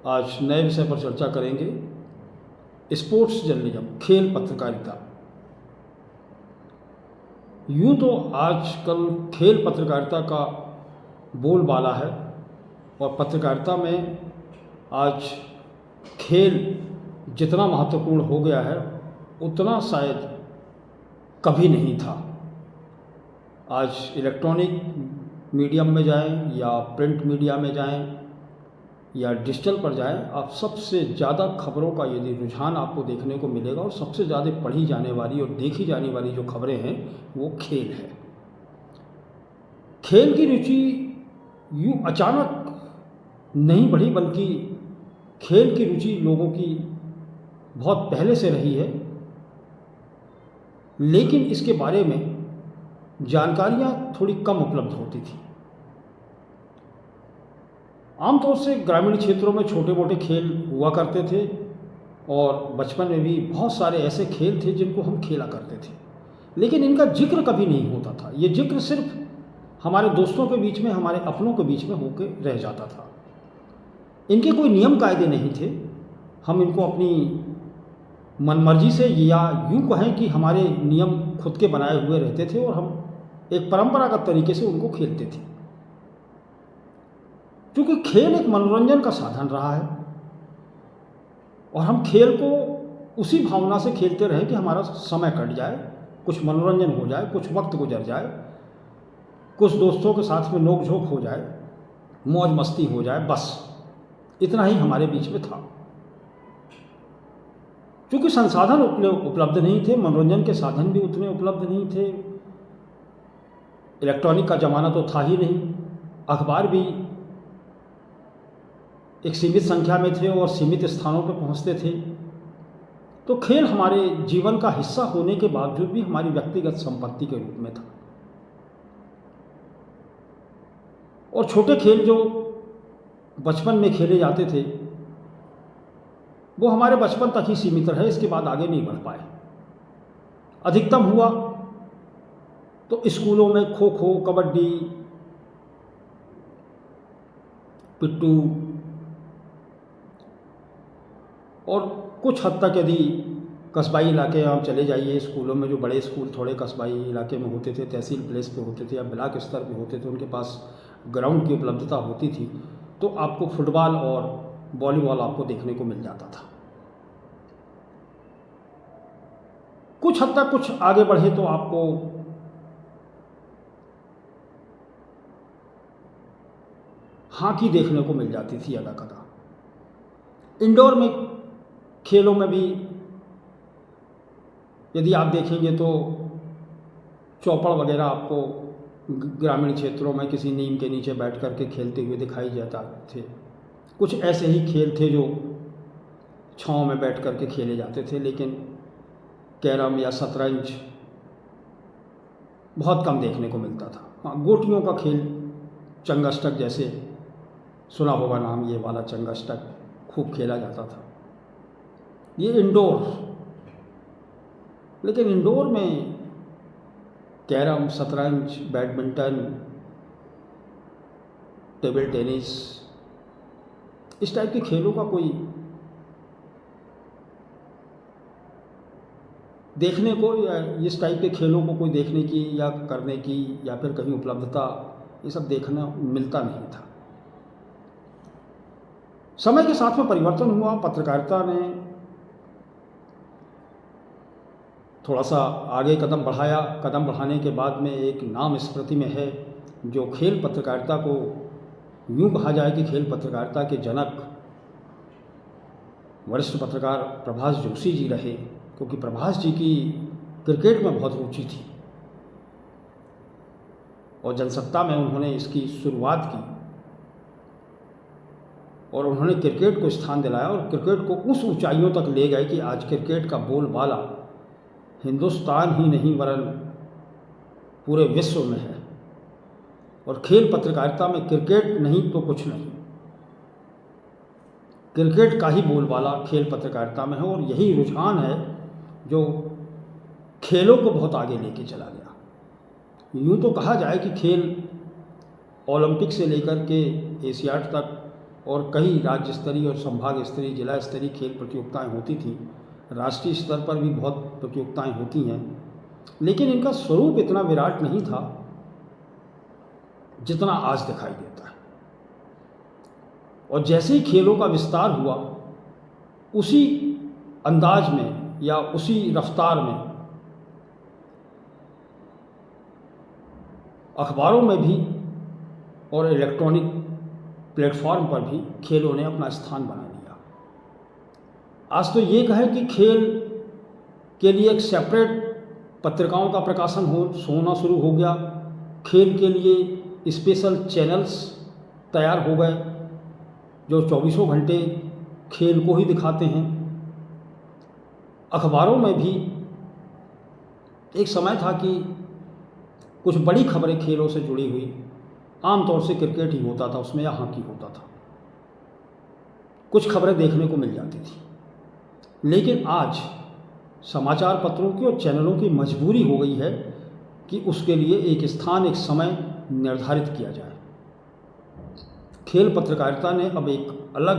आज नए विषय पर चर्चा करेंगे, स्पोर्ट्स जर्नलिज्म, खेल पत्रकारिता। यूँ तो आजकल खेल पत्रकारिता का बोलबाला है और पत्रकारिता में आज खेल जितना महत्वपूर्ण हो गया है उतना शायद कभी नहीं था। आज इलेक्ट्रॉनिक मीडियम में जाएं या प्रिंट मीडिया में जाएं या डिजिटल पर जाएं, आप सबसे ज़्यादा खबरों का यदि रुझान आपको देखने को मिलेगा और सबसे ज़्यादा पढ़ी जाने वाली और देखी जाने वाली जो खबरें हैं वो खेल है। खेल की रुचि यूँ अचानक नहीं बढ़ी, बल्कि खेल की रुचि लोगों की बहुत पहले से रही है, लेकिन इसके बारे में जानकारियाँ थोड़ी कम उपलब्ध होती थी। आमतौर से ग्रामीण क्षेत्रों में छोटे मोटे खेल हुआ करते थे और बचपन में भी बहुत सारे ऐसे खेल थे जिनको हम खेला करते थे, लेकिन इनका जिक्र कभी नहीं होता था। ये जिक्र सिर्फ हमारे दोस्तों के बीच में, हमारे अपनों के बीच में होकर रह जाता था। इनके कोई नियम कायदे नहीं थे। हम इनको अपनी मनमर्जी से, या यूँ कहें कि हमारे नियम खुद के बनाए हुए रहते थे और हम एक परंपरागत तरीके से उनको खेलते थे। क्योंकि खेल एक मनोरंजन का साधन रहा है और हम खेल को उसी भावना से खेलते रहे कि हमारा समय कट जाए, कुछ मनोरंजन हो जाए, कुछ वक्त गुजर जाए, कुछ दोस्तों के साथ में नोक झोंक हो जाए, मौज मस्ती हो जाए, बस इतना ही हमारे बीच में था। क्योंकि संसाधन उपलब्ध नहीं थे, मनोरंजन के साधन भी उतने उपलब्ध नहीं थे, इलेक्ट्रॉनिक का ज़माना तो था ही नहीं, अखबार भी एक सीमित संख्या में थे और सीमित स्थानों पर पहुंचते थे। तो खेल हमारे जीवन का हिस्सा होने के बावजूद भी हमारी व्यक्तिगत संपत्ति के रूप में था। और छोटे खेल जो बचपन में खेले जाते थे वो हमारे बचपन तक ही सीमित रहे, इसके बाद आगे नहीं बढ़ पाए। अधिकतम हुआ तो स्कूलों में खो खो, कबड्डी, पिट्टू, और कुछ हद तक यदि कस्बाई इलाके आप चले जाइए, स्कूलों में जो बड़े स्कूल थोड़े कस्बाई इलाके में होते थे, तहसील प्लेस पे होते थे या ब्लॉक स्तर पे होते थे, उनके पास ग्राउंड की उपलब्धता होती थी, तो आपको फुटबॉल और वॉलीबॉल आपको देखने को मिल जाता था। कुछ हद तक कुछ आगे बढ़े तो आपको हॉकी देखने को मिल जाती थी अदा कदा। इंडोर में खेलों में भी यदि आप देखेंगे तो चौपड़ वगैरह आपको ग्रामीण क्षेत्रों में किसी नीम के नीचे बैठ कर के खेलते हुए दिखाई जाता थे। कुछ ऐसे ही खेल थे जो छाँव में बैठ कर के खेले जाते थे, लेकिन कैरम या शतरंज बहुत कम देखने को मिलता था। हाँ, गोटियों का खेल, चंगास्टक जैसे सुना होगा नाम, ये वाला चंगास्टक खूब खेला जाता था। ये इंडोर, लेकिन इंडोर में कैरम, शतरंज, बैडमिंटन, टेबल टेनिस, इस टाइप के खेलों का कोई देखने को, या इस टाइप के खेलों को कोई देखने की या करने की या फिर कहीं उपलब्धता, ये सब देखना मिलता नहीं था। समय के साथ में परिवर्तन हुआ। पत्रकारिता ने थोड़ा सा आगे कदम बढ़ाया। कदम बढ़ाने के बाद में एक नाम स्मृति में है जो खेल पत्रकारिता को यूँ कहा जाए कि खेल पत्रकारिता के जनक वरिष्ठ पत्रकार प्रभाष जोशी जी रहे, क्योंकि प्रभाष जी की क्रिकेट में बहुत रुचि थी और जनसत्ता में उन्होंने इसकी शुरुआत की और उन्होंने क्रिकेट को स्थान दिलाया और क्रिकेट को उस ऊंचाइयों तक ले गए कि आज क्रिकेट का बोलबाला हिंदुस्तान ही नहीं वरन पूरे विश्व में है। और खेल पत्रकारिता में क्रिकेट नहीं तो कुछ नहीं, क्रिकेट का ही बोलबाला खेल पत्रकारिता में है और यही रुझान है जो खेलों को बहुत आगे लेके चला गया। यूँ तो कहा जाए कि खेल ओलंपिक से लेकर के एशियाड तक और कई राज्य स्तरीय और संभाग स्तरीय, जिला स्तरीय खेल प्रतियोगिताएं होती थी। राष्ट्रीय स्तर पर भी बहुत प्रतियोगिताएं होती हैं, लेकिन इनका स्वरूप इतना विराट नहीं था जितना आज दिखाई देता है। और जैसे ही खेलों का विस्तार हुआ, उसी अंदाज में या उसी रफ्तार में अखबारों में भी और इलेक्ट्रॉनिक प्लेटफॉर्म पर भी खेलों ने अपना स्थान बना लिया। आज तो ये कहें कि खेल के लिए एक सेपरेट पत्रिकाओं का प्रकाशन होना शुरू हो गया। खेल के लिए स्पेशल चैनल्स तैयार हो गए जो 24 घंटे खेल को ही दिखाते हैं। अखबारों में भी एक समय था कि कुछ बड़ी खबरें खेलों से जुड़ी हुई, आमतौर से क्रिकेट ही होता था उसमें या हॉकी होता था, कुछ खबरें देखने को मिल जाती थी। लेकिन आज समाचार पत्रों की और चैनलों की मजबूरी हो गई है कि उसके लिए एक स्थान, एक समय निर्धारित किया जाए। खेल पत्रकारिता ने अब एक अलग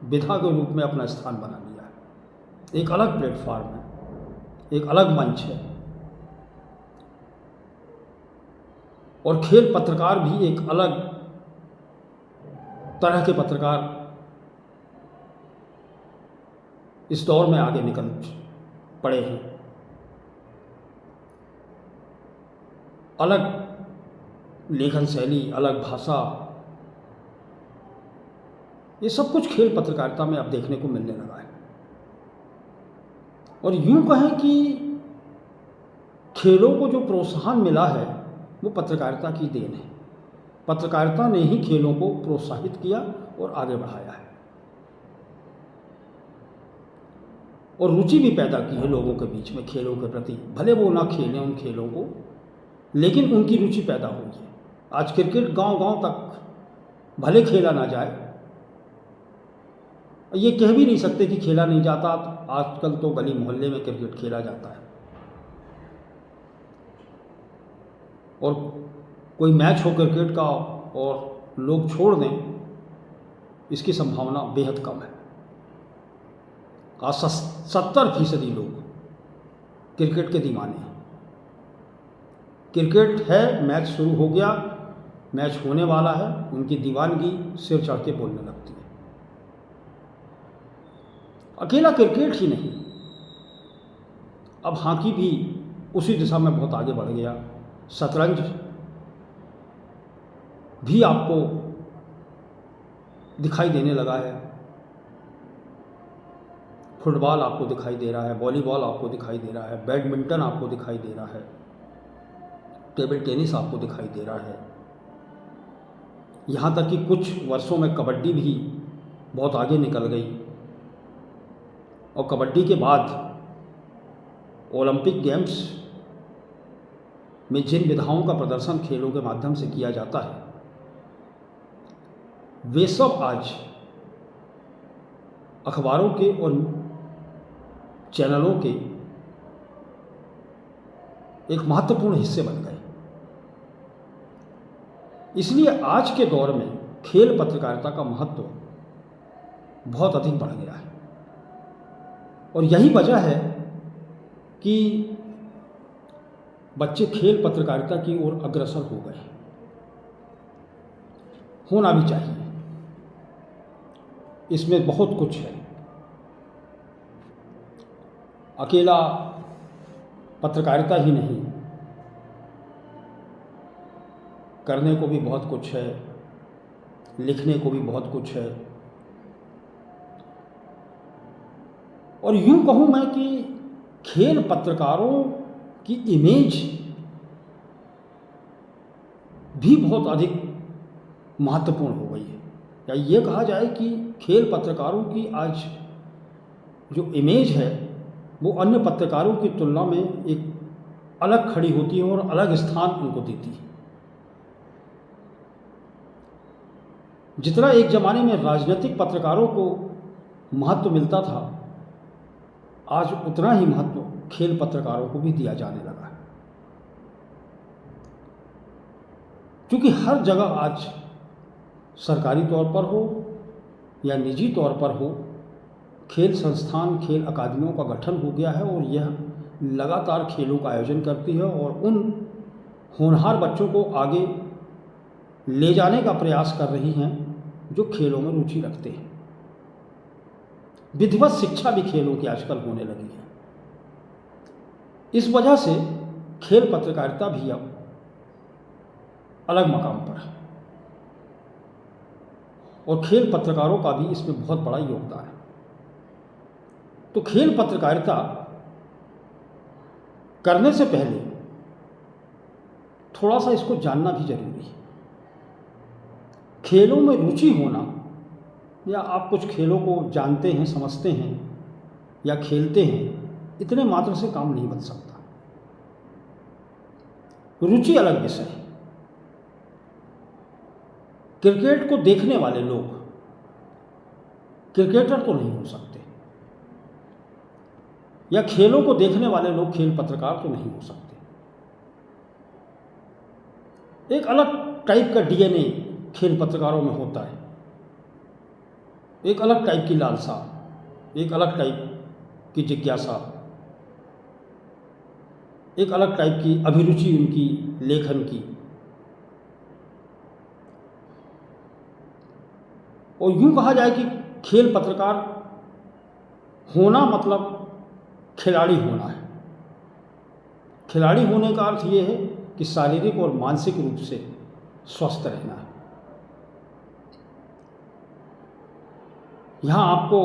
विधा के रूप में अपना स्थान बना लिया है। एक अलग प्लेटफॉर्म है, एक अलग मंच है। और खेल पत्रकार भी एक अलग तरह के पत्रकार इस दौर में आगे निकल पड़े हैं। अलग लेखन शैली, अलग भाषा, ये सब कुछ खेल पत्रकारिता में अब देखने को मिलने लगा है। और यूं कहें कि खेलों को जो प्रोत्साहन मिला है वो पत्रकारिता की देन है। पत्रकारिता ने ही खेलों को प्रोत्साहित किया और आगे बढ़ाया है और रुचि भी पैदा की है लोगों के बीच में खेलों के प्रति। भले वो ना खेलें उन खेलों को, लेकिन उनकी रुचि पैदा हुई है। आज क्रिकेट गांव-गांव तक भले खेला ना जाए, ये कह भी नहीं सकते कि खेला नहीं जाता। आजकल तो गली मोहल्ले में क्रिकेट खेला जाता है और कोई मैच हो क्रिकेट का और लोग छोड़ दें, इसकी संभावना बेहद कम है। आज 70% लोग क्रिकेट के दीवाने हैं। क्रिकेट है, मैच शुरू हो गया, मैच होने वाला है, उनकी दीवानगी सिर चढ़ के बोलने लगती है। अकेला क्रिकेट ही नहीं, अब हॉकी भी उसी दिशा में बहुत आगे बढ़ गया। शतरंज भी आपको दिखाई देने लगा है, फुटबॉल आपको दिखाई दे रहा है, वॉलीबॉल आपको दिखाई दे रहा है, बैडमिंटन आपको दिखाई दे रहा है, टेबल टेनिस आपको दिखाई दे रहा है। यहाँ तक कि कुछ वर्षों में कबड्डी भी बहुत आगे निकल गई और कबड्डी के बाद ओलंपिक गेम्स में जिन विधाओं का प्रदर्शन खेलों के माध्यम से किया जाता है, वे सब आज अखबारों के और चैनलों के एक महत्वपूर्ण हिस्से बन गए। इसलिए आज के दौर में खेल पत्रकारिता का महत्व बहुत अधिक बढ़ गया है और यही वजह है कि बच्चे खेल पत्रकारिता की ओर अग्रसर हो गए। होना भी चाहिए, इसमें बहुत कुछ है। अकेला पत्रकारिता ही नहीं, करने को भी बहुत कुछ है, लिखने को भी बहुत कुछ है। और यूं कहूं मैं कि खेल पत्रकारों की इमेज भी बहुत अधिक महत्वपूर्ण हो गई है। या ये कहा जाए कि खेल पत्रकारों की आज जो इमेज है वो अन्य पत्रकारों की तुलना में एक अलग खड़ी होती है और अलग स्थान उनको देती है। जितना एक ज़माने में राजनीतिक पत्रकारों को महत्व मिलता था, आज उतना ही महत्व खेल पत्रकारों को भी दिया जाने लगा है। क्योंकि हर जगह आज सरकारी तौर पर हो या निजी तौर पर हो, खेल संस्थान, खेल अकादमियों का गठन हो गया है और यह लगातार खेलों का आयोजन करती है और उन होनहार बच्चों को आगे ले जाने का प्रयास कर रही हैं जो खेलों में रुचि रखते हैं। विधिवत शिक्षा भी खेलों की आजकल होने लगी है। इस वजह से खेल पत्रकारिता भी अब अलग मकाम पर है और खेल पत्रकारों का भी इसमें बहुत बड़ा योगदान है। तो खेल पत्रकारिता करने से पहले थोड़ा सा इसको जानना भी जरूरी है। खेलों में रुचि होना या आप कुछ खेलों को जानते हैं, समझते हैं या खेलते हैं, इतने मात्र से काम नहीं बन सकता। रुचि अलग विषय है। क्रिकेट को देखने वाले लोग क्रिकेटर तो नहीं हो सकते या खेलों को देखने वाले लोग खेल पत्रकार तो नहीं हो सकते। एक अलग टाइप का डीएनए खेल पत्रकारों में होता है, एक अलग टाइप की लालसा, एक अलग टाइप की जिज्ञासा, एक अलग टाइप की अभिरुचि उनकी लेखन की। और यूं कहा जाए कि खेल पत्रकार होना मतलब खिलाड़ी होना है। खिलाड़ी होने का अर्थ ये है कि शारीरिक और मानसिक रूप से स्वस्थ रहना है। यहाँ आपको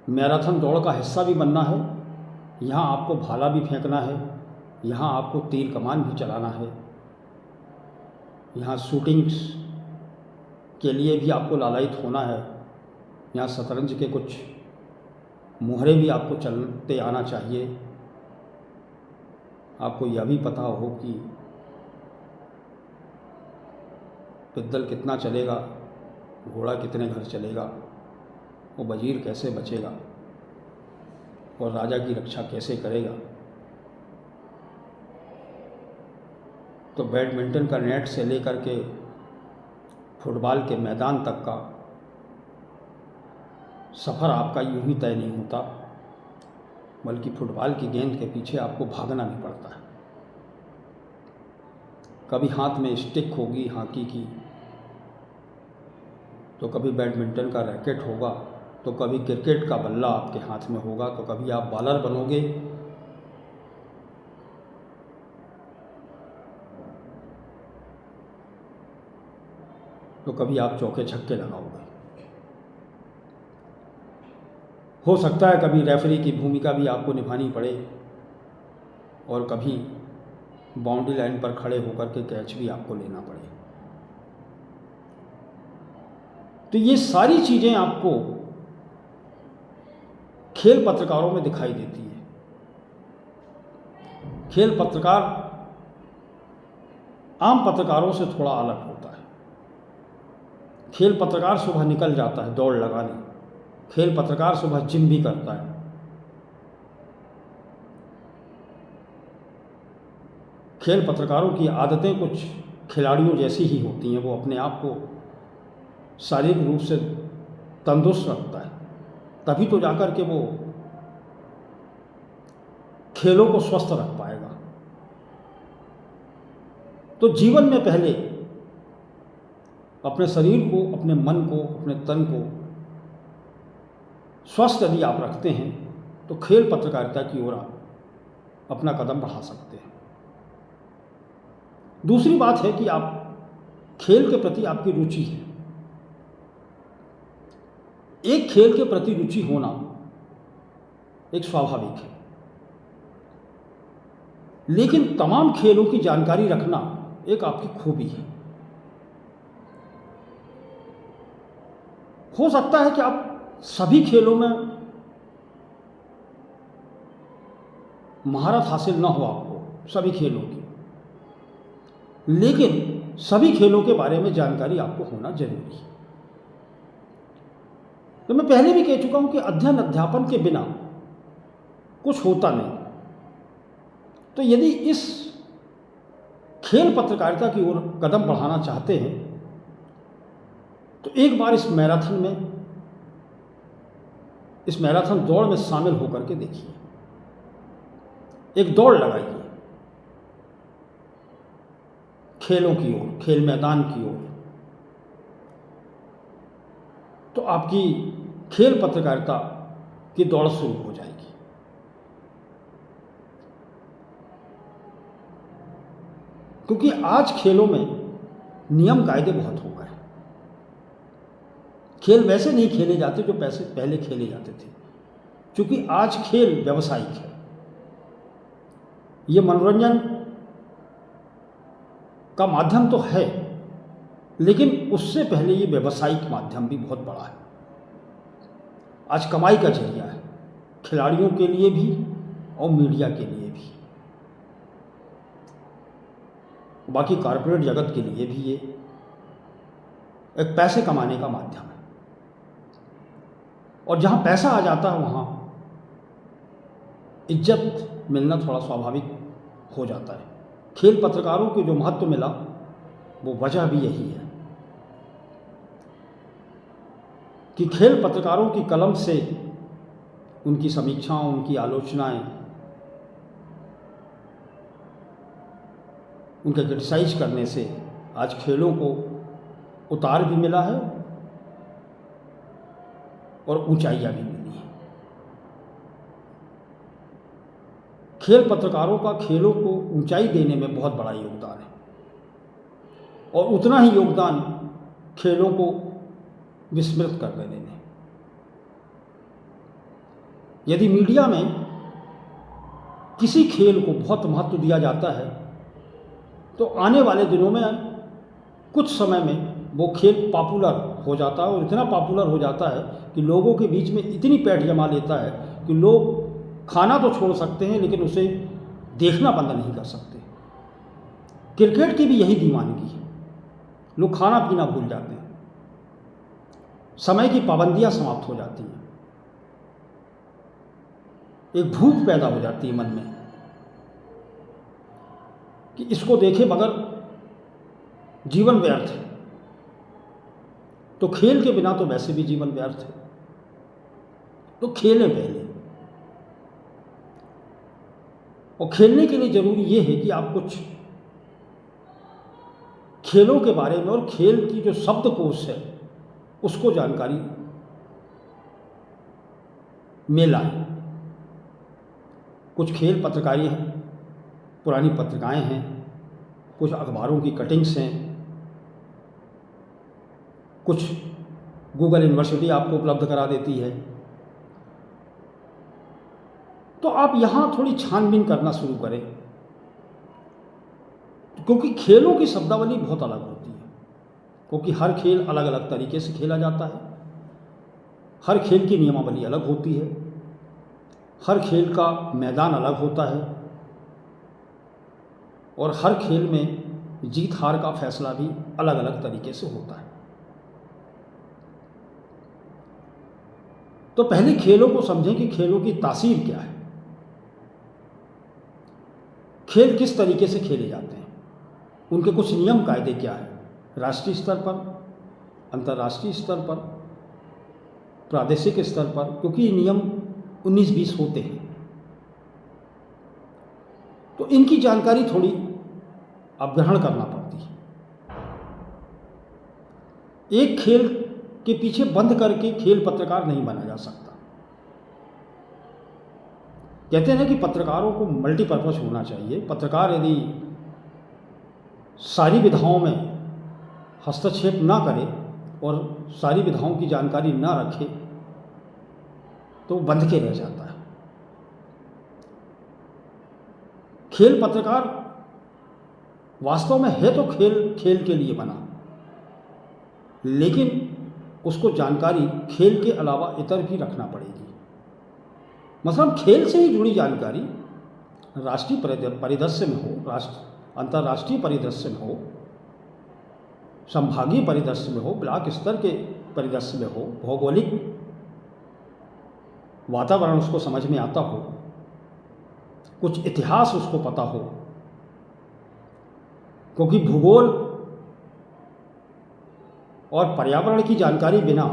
मैराथन दौड़ का हिस्सा भी बनना है, यहाँ आपको भाला भी फेंकना है, यहाँ आपको तीर कमान भी चलाना है, यहाँ शूटिंग्स के लिए भी आपको लालायित होना है, यहाँ शतरंज के कुछ मोहरे भी आपको चलते आना चाहिए। आपको यह भी पता हो कि पिद्दल कितना चलेगा, घोड़ा कितने घर चलेगा, वो वजीर कैसे बचेगा और राजा की रक्षा कैसे करेगा। तो बैडमिंटन का नेट से लेकर के फुटबॉल के मैदान तक का सफ़र आपका यूं ही तय नहीं होता, बल्कि फुटबॉल की गेंद के पीछे आपको भागना भी पड़ता है। कभी हाथ में स्टिक होगी हॉकी की, तो कभी बैडमिंटन का रैकेट होगा, तो कभी क्रिकेट का बल्ला आपके हाथ में होगा, तो कभी आप बॉलर बनोगे, तो कभी आप चौके छक्के लगाओगे। हो सकता है कभी रेफरी की भूमिका भी आपको निभानी पड़े और कभी बाउंड्री लाइन पर खड़े होकर के कैच भी आपको लेना पड़े। तो ये सारी चीज़ें आपको खेल पत्रकारों में दिखाई देती है। खेल पत्रकार आम पत्रकारों से थोड़ा अलग होता है। खेल पत्रकार सुबह निकल जाता है दौड़ लगाने, खेल पत्रकार सुबह जिम भी करता है। खेल पत्रकारों की आदतें कुछ खिलाड़ियों जैसी ही होती हैं। वो अपने आप को शारीरिक रूप से तंदुरुस्त रखता है, तभी तो जाकर के वो खेलों को स्वस्थ रख पाएगा। तो जीवन में पहले अपने शरीर को, अपने मन को, अपने तन को स्वस्थ यदि आप रखते हैं तो खेल पत्रकारिता की ओर आप अपना कदम बढ़ा सकते हैं। दूसरी बात है कि आप खेल के प्रति आपकी रुचि है। एक खेल के प्रति रुचि होना एक स्वाभाविक है, लेकिन तमाम खेलों की जानकारी रखना एक आपकी खूबी है। हो सकता है कि आप सभी खेलों में महारत हासिल ना हो आपको, सभी खेलों की, लेकिन सभी खेलों के बारे में जानकारी आपको होना जरूरी है। तो मैं पहले भी कह चुका हूं कि अध्ययन अध्यापन के बिना कुछ होता नहीं। तो यदि इस खेल पत्रकारिता की ओर कदम बढ़ाना चाहते हैं तो एक बार इस मैराथन दौड़ में शामिल होकर के देखिए, एक दौड़ लगाइए खेलों की ओर, खेल मैदान की ओर, तो आपकी खेल पत्रकारिता की दौड़ शुरू हो जाएगी। क्योंकि आज खेलों में नियम कायदे बहुत हो गए। खेल वैसे नहीं खेले जाते जो पहले खेले जाते थे, क्योंकि आज खेल व्यावसायिक है। ये मनोरंजन का माध्यम तो है, लेकिन उससे पहले ये व्यावसायिक माध्यम भी बहुत बड़ा है। आज कमाई का जरिया है, खिलाड़ियों के लिए भी और मीडिया के लिए भी, बाकी कॉरपोरेट जगत के लिए भी ये एक पैसे कमाने का माध्यम है। और जहाँ पैसा आ जाता है वहाँ इज्जत मिलना थोड़ा स्वाभाविक हो जाता है। खेल पत्रकारों को जो महत्व मिला वो वजह भी यही है कि खेल पत्रकारों की कलम से उनकी समीक्षाओं, उनकी आलोचनाएं, उनके क्रिटिसाइज करने से आज खेलों को उतार भी मिला है और ऊंचाइयां भी मिली हैं। खेल पत्रकारों का खेलों को ऊंचाई देने में बहुत बड़ा योगदान है, और उतना ही योगदान खेलों को विस्मृत कर देने में। यदि मीडिया में किसी खेल को बहुत महत्व दिया जाता है तो आने वाले दिनों में कुछ समय में वो खेल पॉपुलर हो जाता है, और इतना पॉपुलर हो जाता है कि लोगों के बीच में इतनी पैठ जमा लेता है कि लोग खाना तो छोड़ सकते हैं लेकिन उसे देखना बंद नहीं कर सकते। क्रिकेट की भी यही दीवानगी है, लोग खाना पीना भूल जाते हैं, समय की पाबंदियां समाप्त हो जाती हैं, एक भूख पैदा हो जाती है मन में कि इसको देखे मगर जीवन व्यर्थ है। तो खेल के बिना तो वैसे भी जीवन व्यर्थ है, तो खेलें पहले। और खेलने के लिए जरूरी ये है कि आप कुछ खेलों के बारे में और खेल की जो शब्दकोश है उसको जानकारी में लाएं। कुछ खेल पत्रकारी हैं, पुरानी पत्रिकाएं हैं, कुछ अखबारों की कटिंग्स हैं, कुछ गूगल यूनिवर्सिटी आपको उपलब्ध करा देती है। तो आप यहाँ थोड़ी छानबीन करना शुरू करें, क्योंकि खेलों की शब्दावली बहुत अलग होती है, क्योंकि हर खेल अलग अलग तरीके से खेला जाता है, हर खेल की नियमावली अलग होती है, हर खेल का मैदान अलग होता है, और हर खेल में जीत हार का फैसला भी अलग अलग तरीके से होता है। तो पहले खेलों को समझें कि खेलों की तासीर क्या है, खेल किस तरीके से खेले जाते हैं, उनके कुछ नियम कायदे क्या है, राष्ट्रीय स्तर पर, अंतर्राष्ट्रीय स्तर पर, प्रादेशिक स्तर पर, क्योंकि नियम 19-20 होते हैं। तो इनकी जानकारी थोड़ी अब ग्रहण करना पड़ती है। एक खेल के पीछे बंद करके खेल पत्रकार नहीं बना जा सकता। कहते हैं ना कि पत्रकारों को मल्टीपर्पज होना चाहिए। पत्रकार यदि सारी विधाओं में हस्तक्षेप ना करे और सारी विधाओं की जानकारी ना रखे तो बंध के रह जाता है। खेल पत्रकार वास्तव में है तो खेल के लिए बना, लेकिन उसको जानकारी खेल के अलावा इतर भी रखना पड़ेगी। मतलब खेल से ही जुड़ी जानकारी राष्ट्रीय परिदृश्य में हो, अंतर्राष्ट्रीय परिदृश्य में हो, संभागीय परिदृश्य में हो, ब्लॉक स्तर के परिदृश्य में हो, भौगोलिक वातावरण उसको समझ में आता हो, कुछ इतिहास उसको पता हो, क्योंकि भूगोल और पर्यावरण की जानकारी बिना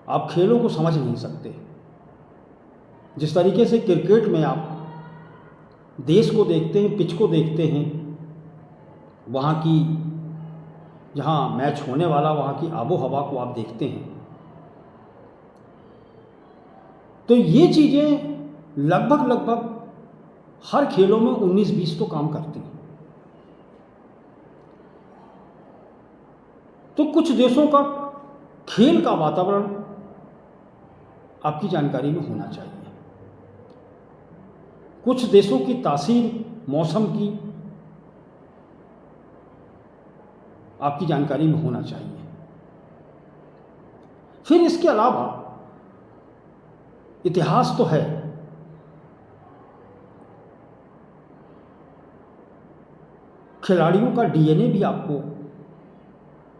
आप खेलों को समझ नहीं सकते। जिस तरीके से क्रिकेट में आप देश को देखते हैं, पिच को देखते हैं, वहाँ की जहाँ मैच होने वाला वहाँ की आबो हवा को आप देखते हैं, तो ये चीज़ें लगभग हर खेलों में 19-20 तो काम करती हैं। तो कुछ देशों का खेल का वातावरण आपकी जानकारी में होना चाहिए। कुछ देशों की तासीर मौसम की आपकी जानकारी में होना चाहिए। फिर इसके अलावा इतिहास तो है, खिलाड़ियों का डीएनए भी आपको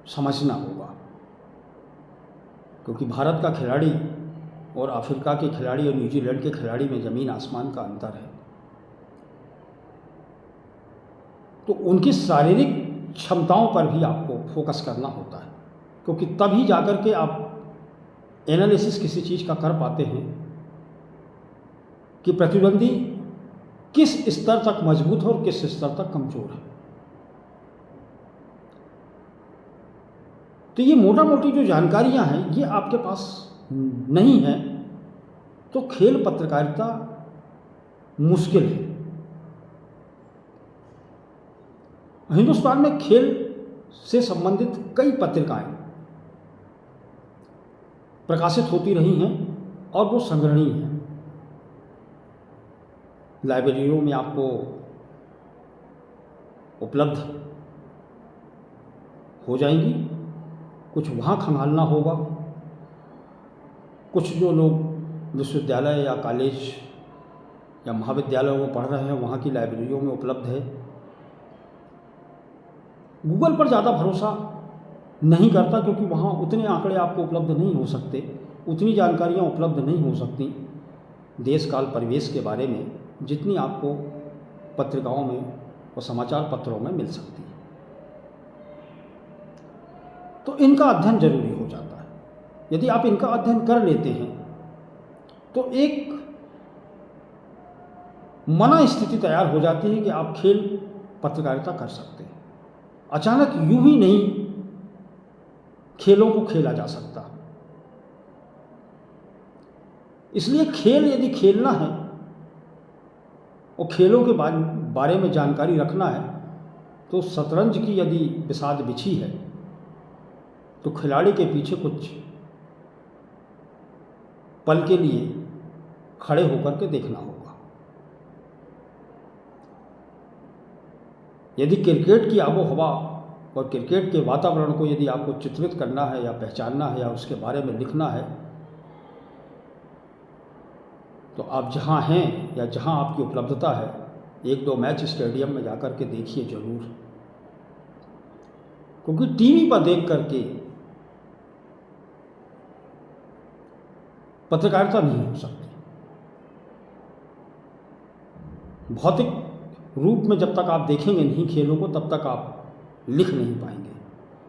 समझना होगा, क्योंकि भारत का खिलाड़ी और अफ्रीका के खिलाड़ी और न्यूजीलैंड के खिलाड़ी में ज़मीन आसमान का अंतर है। तो उनकी शारीरिक क्षमताओं पर भी आपको फोकस करना होता है, क्योंकि तभी जाकर के आप एनालिसिस किसी चीज़ का कर पाते हैं कि प्रतिद्वंदी किस स्तर तक मजबूत है और किस स्तर तक कमज़ोर है। तो ये मोटा मोटी जो जानकारियां हैं ये आपके पास नहीं है तो खेल पत्रकारिता मुश्किल है। हिंदुस्तान में खेल से संबंधित कई पत्रिकाएं प्रकाशित होती रही हैं और वो संग्रहणीय हैं। लाइब्रेरियों में आपको उपलब्ध हो जाएंगी, कुछ वहाँ खंगालना होगा, कुछ जो लोग विश्वविद्यालय या कॉलेज या महाविद्यालयों में पढ़ रहे हैं वहाँ की लाइब्रेरियों में उपलब्ध है। गूगल पर ज़्यादा भरोसा नहीं करता, क्योंकि वहाँ उतने आंकड़े आपको उपलब्ध नहीं हो सकते, उतनी जानकारियाँ उपलब्ध नहीं हो सकती देश काल परिवेश के बारे में जितनी आपको पत्रिकाओं में और समाचार पत्रों में मिल सकती है। तो इनका अध्ययन जरूरी हो जाता है। यदि आप इनका अध्ययन कर लेते हैं तो एक मना स्थिति तैयार हो जाती है कि आप खेल पत्रकारिता कर सकते हैं। अचानक यूं ही नहीं खेलों को खेला जा सकता। इसलिए खेल यदि खेलना है और खेलों के बारे में जानकारी रखना है तो शतरंज की यदि बिसात बिछी है तो खिलाड़ी के पीछे कुछ पल के लिए खड़े होकर के देखना होगा। यदि क्रिकेट की आबो हवा और क्रिकेट के वातावरण को यदि आपको चित्रित करना है या पहचानना है या उसके बारे में लिखना है तो आप जहाँ हैं या जहाँ आपकी उपलब्धता है 1-2 मैच स्टेडियम में जाकर के देखिए जरूर, क्योंकि टीवी पर देख करके पत्रकारिता नहीं हो सकती। भौतिक रूप में जब तक आप देखेंगे नहीं खेलों को तब तक आप लिख नहीं पाएंगे।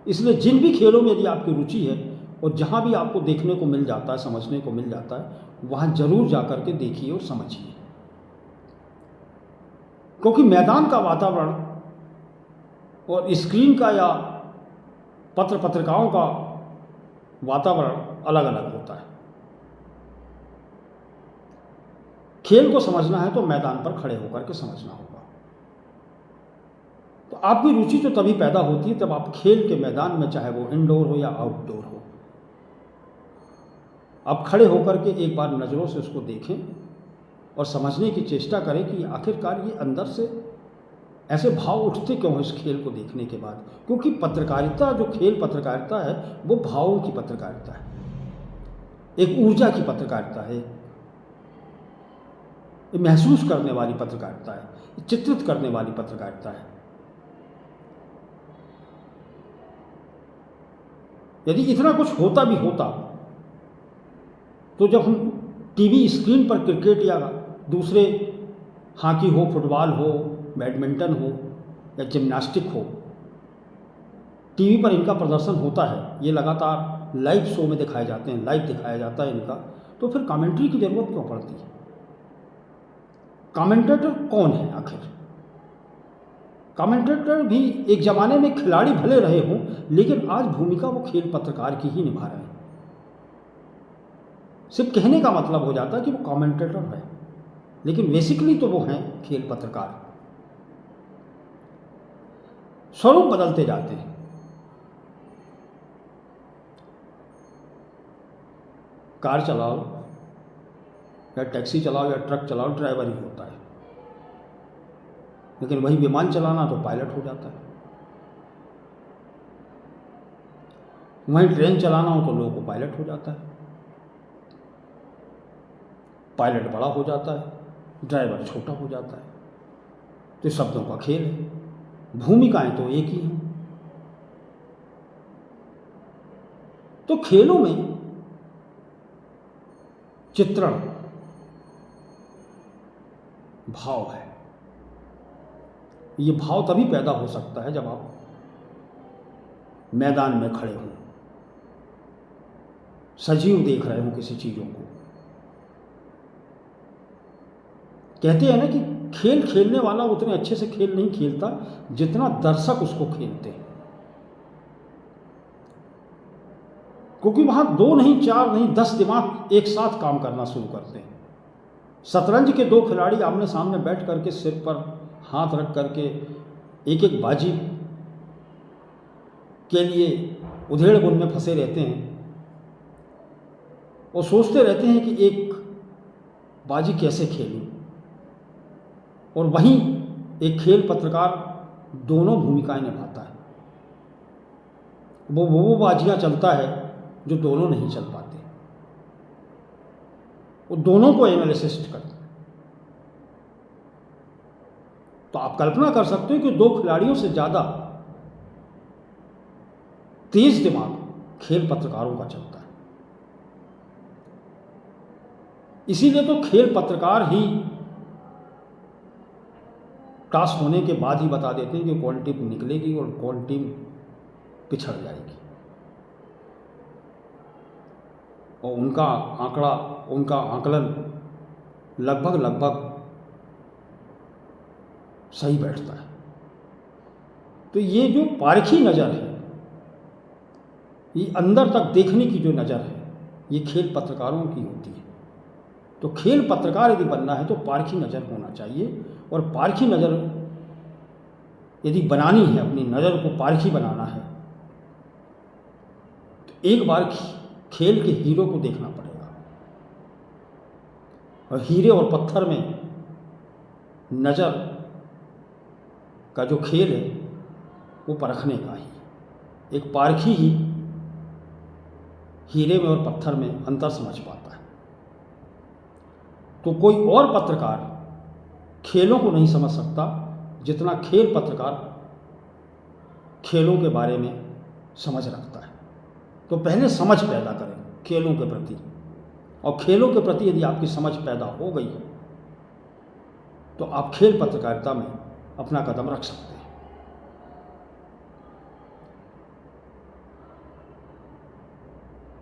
इसलिए जिन भी खेलों में यदि आपकी रुचि है और जहाँ भी आपको देखने को मिल जाता है, समझने को मिल जाता है, वहाँ जरूर जाकर के देखिए और समझिए, क्योंकि मैदान का वातावरण और स्क्रीन का या पत्रिकाओं का वातावरण अलग अलग होता है। खेल को समझना है तो मैदान पर खड़े होकर के समझना होगा। तो आपकी रुचि तो तभी पैदा होती है जब आप खेल के मैदान में, चाहे वो इंडोर हो या आउटडोर हो, आप खड़े होकर के एक बार नज़रों से उसको देखें और समझने की चेष्टा करें कि आखिरकार ये अंदर से ऐसे भाव उठते क्यों हैं इस खेल को देखने के बाद। क्योंकि पत्रकारिता, जो खेल पत्रकारिता है, वो भावों की पत्रकारिता है, एक ऊर्जा की पत्रकारिता है, महसूस करने वाली पत्रकारिता है, चित्रित करने वाली पत्रकारिता है। यदि इतना कुछ होता भी होता तो जब हम टीवी स्क्रीन पर क्रिकेट या दूसरे हॉकी हो, फुटबॉल हो, बैडमिंटन हो या जिम्नास्टिक हो, टीवी पर इनका प्रदर्शन होता है, ये लगातार लाइव शो में दिखाए जाते हैं, लाइव दिखाया जाता है इनका, तो फिर कमेंट्री की ज़रूरत क्यों पड़ती है? कमेंटेटर कौन है आखिर? कमेंटेटर भी एक ज़माने में खिलाड़ी भले रहे हों, लेकिन आज भूमिका वो खेल पत्रकार की ही निभा रहे हैं। सिर्फ कहने का मतलब हो जाता है कि वो कमेंटेटर है, लेकिन बेसिकली तो वो हैं खेल पत्रकार। स्वरूप बदलते जाते हैं। कार चलाओ या टैक्सी चलाओ या ट्रक चलाओ, ड्राइवर ही होता है, लेकिन वही विमान चलाना तो पायलट हो जाता है। वहीं ट्रेन चलाना हो तो लोगों को पायलट हो जाता है। पायलट बड़ा हो जाता है, ड्राइवर छोटा हो जाता है। तो शब्दों का खेल है, भूमिकाएं तो एक ही हैं। तो खेलों में चित्रण भाव है। ये भाव तभी पैदा हो सकता है जब आप मैदान में खड़े हों, सजीव देख रहे हो किसी चीज़ों को। कहते हैं ना कि खेल खेलने वाला उतने अच्छे से खेल नहीं खेलता जितना दर्शक उसको खेलते हैं, क्योंकि वहां 2 नहीं 4 नहीं 10 दिमाग एक साथ काम करना शुरू करते हैं। शतरंज के 2 खिलाड़ी आमने सामने बैठ करके सिर पर हाथ रख करके एक एक बाजी के लिए उधेड़-बुन में फंसे रहते हैं और सोचते रहते हैं कि एक बाजी कैसे खेलूं। और वहीं एक खेल पत्रकार दोनों भूमिकाएं निभाता है। वो बाजियां चलता है जो दोनों नहीं चल पाते, वो दोनों को एनालिसिस करता है। तो आप कल्पना कर सकते हो कि 2 खिलाड़ियों से ज़्यादा तेज दिमाग खेल पत्रकारों का चलता है। इसीलिए तो खेल पत्रकार ही टॉस होने के बाद ही बता देते हैं कि कौन टीम निकलेगी और कौन टीम पिछड़ जाएगी। और उनका आंकड़ा, उनका आकलन लगभग सही बैठता है। तो ये जो पारखी नज़र है, ये अंदर तक देखने की जो नज़र है, ये खेल पत्रकारों की होती है। तो खेल पत्रकार यदि बनना है तो पारखी नज़र होना चाहिए। और पारखी नज़र यदि बनानी है, अपनी नज़र को पारखी बनाना है, तो एक बार खेल के हीरो को देखना पड़ेगा। और हीरे और पत्थर में नज़र का जो खेल है वो परखने का ही, एक पारखी ही हीरे में और पत्थर में अंतर समझ पाता है। तो कोई और पत्रकार खेलों को नहीं समझ सकता जितना खेल पत्रकार खेलों के बारे में समझ रखता है। तो पहले समझ पैदा करें खेलों के प्रति, और खेलों के प्रति यदि आपकी समझ पैदा हो गई तो आप खेल पत्रकारिता में अपना कदम रख सकते हैं।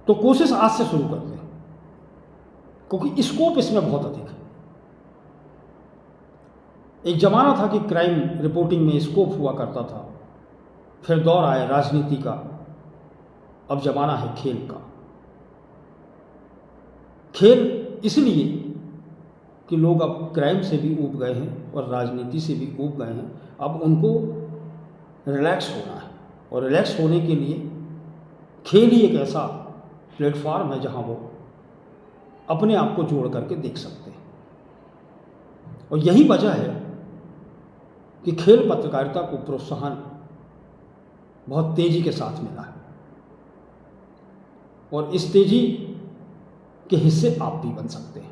तो कोशिश आज से शुरू करते हैं, क्योंकि स्कोप इसमें बहुत अधिक है। एक ज़माना था कि क्राइम रिपोर्टिंग में स्कोप हुआ करता था, फिर दौर आया राजनीति का, अब ज़माना है खेल का। खेल इसलिए कि लोग अब क्राइम से भी ऊब गए हैं और राजनीति से भी ऊब गए हैं। अब उनको रिलैक्स होना है, और रिलैक्स होने के लिए खेल ही एक ऐसा प्लेटफॉर्म है जहां वो अपने आप को जोड़ करके देख सकते हैं। और यही वजह है कि खेल पत्रकारिता को प्रोत्साहन बहुत तेज़ी के साथ मिला है, और इस तेज़ी के हिस्से आप भी बन सकते हैं।